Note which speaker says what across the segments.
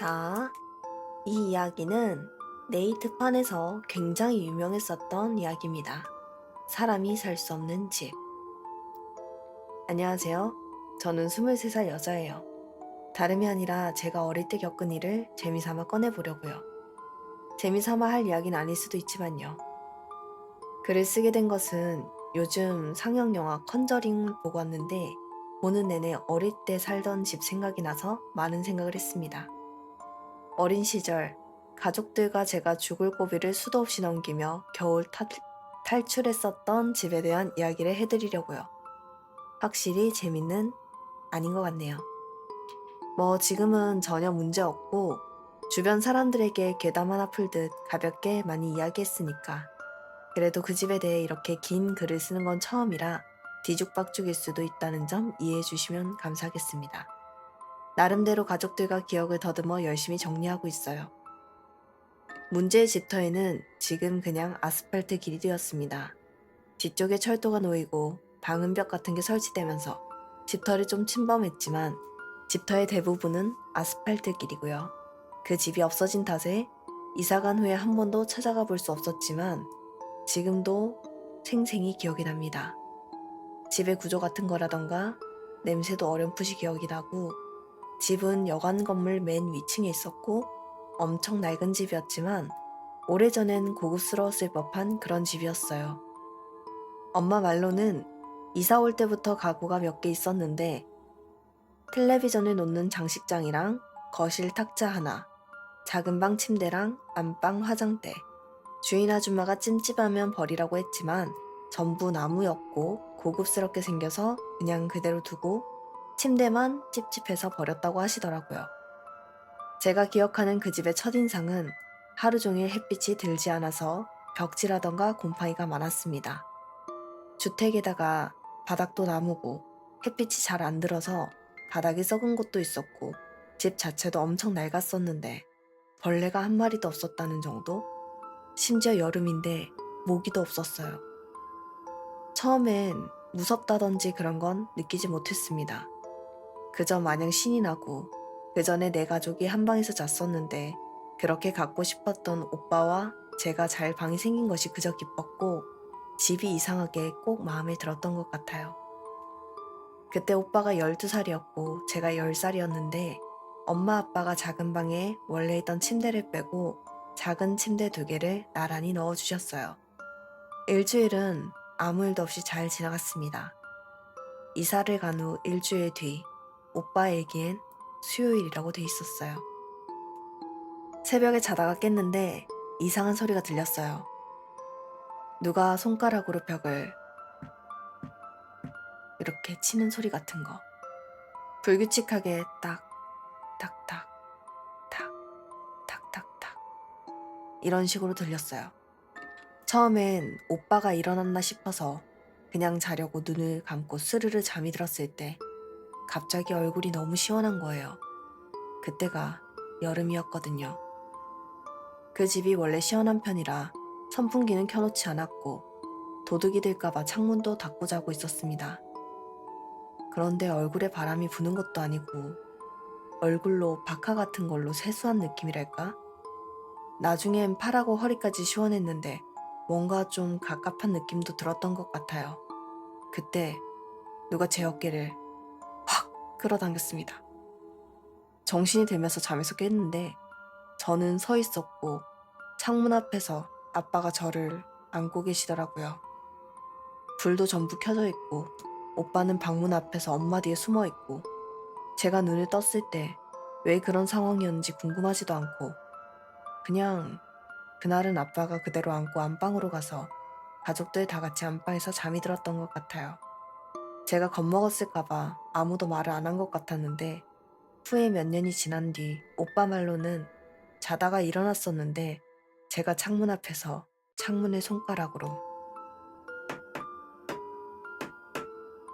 Speaker 1: 자, 이 이야기는 네이트판에서 굉장히 유명했었던 이야기입니다. 사람이 살 수 없는 집. 안녕하세요. 저는 23살 여자예요. 다름이 아니라 제가 어릴 때 겪은 일을 재미삼아 꺼내보려고요. 재미삼아 할 이야기는 아닐 수도 있지만요. 글을 쓰게 된 것은 요즘 상영 영화 컨저링을 보고 왔는데 보는 내내 어릴 때 살던 집 생각이 나서 많은 생각을 했습니다. 어린 시절 가족들과 제가 죽을 고비를 수도 없이 넘기며 겨울 탈출했었던 집에 대한 이야기를 해드리려고요. 확실히 재밌는 아닌 것 같네요. 뭐 지금은 전혀 문제 없고 주변 사람들에게 괴담 하나 풀듯 가볍게 많이 이야기했으니까 그래도 그 집에 대해 이렇게 긴 글을 쓰는 건 처음이라 뒤죽박죽일 수도 있다는 점 이해해 주시면 감사하겠습니다. 나름대로 가족들과 기억을 더듬어 열심히 정리하고 있어요. 문제의 집터에는 지금 그냥 아스팔트 길이 되었습니다. 뒤쪽에 철도가 놓이고 방음벽 같은 게 설치되면서 집터를 좀 침범했지만 집터의 대부분은 아스팔트 길이고요. 그 집이 없어진 탓에 이사간 후에 한 번도 찾아가 볼 수 없었지만 지금도 생생히 기억이 납니다. 집의 구조 같은 거라던가 냄새도 어렴풋이 기억이 나고 집은 여관 건물 맨 위층에 있었고 엄청 낡은 집이었지만 오래전엔 고급스러웠을 법한 그런 집이었어요. 엄마 말로는 이사 올 때부터 가구가 몇 개 있었는데 텔레비전을 놓는 장식장이랑 거실 탁자 하나, 작은 방 침대랑 안방 화장대, 주인 아줌마가 찜찜하면 버리라고 했지만 전부 나무였고 고급스럽게 생겨서 그냥 그대로 두고 침대만 찝찝해서 버렸다고 하시더라고요. 제가 기억하는 그 집의 첫인상은 하루 종일 햇빛이 들지 않아서 벽지라던가 곰팡이가 많았습니다. 주택에다가 바닥도 나무고 햇빛이 잘 안 들어서 바닥이 썩은 곳도 있었고 집 자체도 엄청 낡았었는데 벌레가 한 마리도 없었다는 정도? 심지어 여름인데 모기도 없었어요. 처음엔 무섭다던지 그런 건 느끼지 못했습니다. 그저 마냥 신이 나고 그 전에 내 가족이 한 방에서 잤었는데 그렇게 갖고 싶었던 오빠와 제가 잘 방이 생긴 것이 그저 기뻤고 집이 이상하게 꼭 마음에 들었던 것 같아요. 그때 오빠가 12살이었고 제가 10살이었는데 엄마 아빠가 작은 방에 원래 있던 침대를 빼고 작은 침대 2개를 나란히 넣어주셨어요. 일주일은 아무 일도 없이 잘 지나갔습니다. 이사를 간 후 일주일 뒤 오빠에겐 수요일이라고 돼 있었어요. 새벽에 자다가 깼는데 이상한 소리가 들렸어요. 누가 손가락으로 벽을 이렇게 치는 소리 같은 거. 불규칙하게 딱, 탁, 탁, 탁, 탁, 탁, 탁 이런 식으로 들렸어요. 처음엔 오빠가 일어났나 싶어서 그냥 자려고 눈을 감고 스르르 잠이 들었을 때 갑자기 얼굴이 너무 시원한 거예요. 그때가 여름이었거든요. 그 집이 원래 시원한 편이라 선풍기는 켜놓지 않았고 도둑이 들까봐 창문도 닫고 자고 있었습니다. 그런데 얼굴에 바람이 부는 것도 아니고 얼굴로 바카 같은 걸로 세수한 느낌이랄까? 나중엔 팔하고 허리까지 시원했는데 뭔가 좀 갑갑한 느낌도 들었던 것 같아요. 그때 누가 제 어깨를 확 끌어당겼습니다. 정신이 들면서 잠에서 깼는데 저는 서 있었고 창문 앞에서 아빠가 저를 안고 계시더라고요. 불도 전부 켜져 있고 오빠는 방문 앞에서 엄마 뒤에 숨어 있고 제가 눈을 떴을 때 왜 그런 상황이었는지 궁금하지도 않고 그냥 그날은 아빠가 그대로 안고 안방으로 가서 가족들 다 같이 안방에서 잠이 들었던 것 같아요. 제가 겁먹었을까봐 아무도 말을 안 한 것 같았는데 후에 몇 년이 지난 뒤 오빠 말로는 자다가 일어났었는데 제가 창문 앞에서 창문을 손가락으로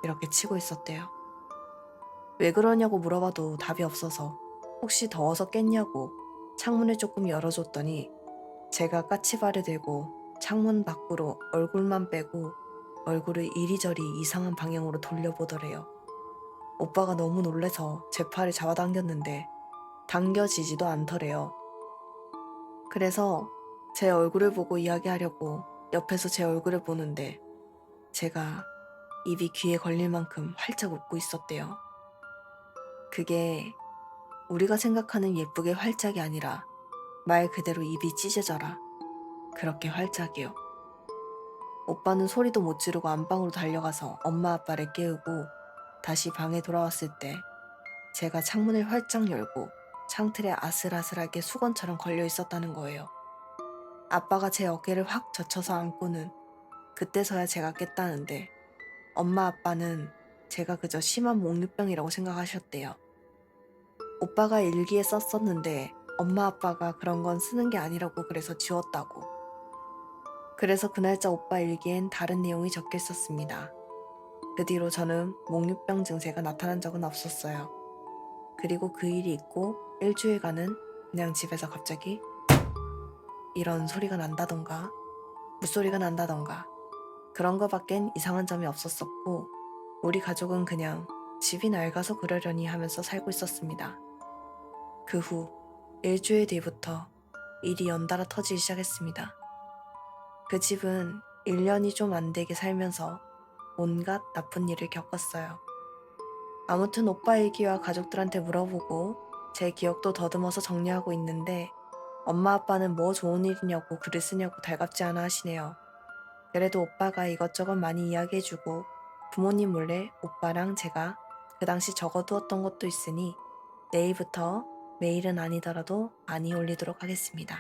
Speaker 1: 이렇게 치고 있었대요. 왜 그러냐고 물어봐도 답이 없어서 혹시 더워서 깼냐고 창문을 조금 열어줬더니 제가 까치발을 들고 창문 밖으로 얼굴만 빼고 얼굴을 이리저리 이상한 방향으로 돌려보더래요. 오빠가 너무 놀래서 제 팔을 잡아당겼는데 당겨지지도 않더래요. 그래서 제 얼굴을 보고 이야기하려고 옆에서 제 얼굴을 보는데 제가 입이 귀에 걸릴 만큼 활짝 웃고 있었대요. 그게 우리가 생각하는 예쁘게 활짝이 아니라 말 그대로 입이 찢어져라. 그렇게 활짝이요. 오빠는 소리도 못 지르고 안방으로 달려가서 엄마 아빠를 깨우고 다시 방에 돌아왔을 때 제가 창문을 활짝 열고 창틀에 아슬아슬하게 수건처럼 걸려 있었다는 거예요. 아빠가 제 어깨를 확 젖혀서 안고는 그때서야 제가 깼다는데 엄마 아빠는 제가 그저 심한 몽유병이라고 생각하셨대요. 오빠가 일기에 썼었는데 엄마 아빠가 그런 건 쓰는 게 아니라고 그래서 지웠다고. 그래서 그 날짜 오빠 일기엔 다른 내용이 적혀 있었습니다. 그 뒤로 저는 몽유병 증세가 나타난 적은 없었어요. 그리고 그 일이 있고 일주일간은 그냥 집에서 갑자기 이런 소리가 난다던가 물소리가 난다던가 그런 거밖엔 이상한 점이 없었었고 우리 가족은 그냥 집이 낡아서 그러려니 하면서 살고 있었습니다. 그 후 일주일 뒤부터 일이 연달아 터지기 시작했습니다. 그 집은 1년이 좀 안 되게 살면서 온갖 나쁜 일을 겪었어요. 아무튼 오빠 일기와 가족들한테 물어보고 제 기억도 더듬어서 정리하고 있는데 엄마 아빠는 뭐 좋은 일이냐고 글을 쓰냐고 달갑지 않아 하시네요. 그래도 오빠가 이것저것 많이 이야기해주고 부모님 몰래 오빠랑 제가 그 당시 적어두었던 것도 있으니 내일부터 매일은 아니더라도 많이 올리도록 하겠습니다.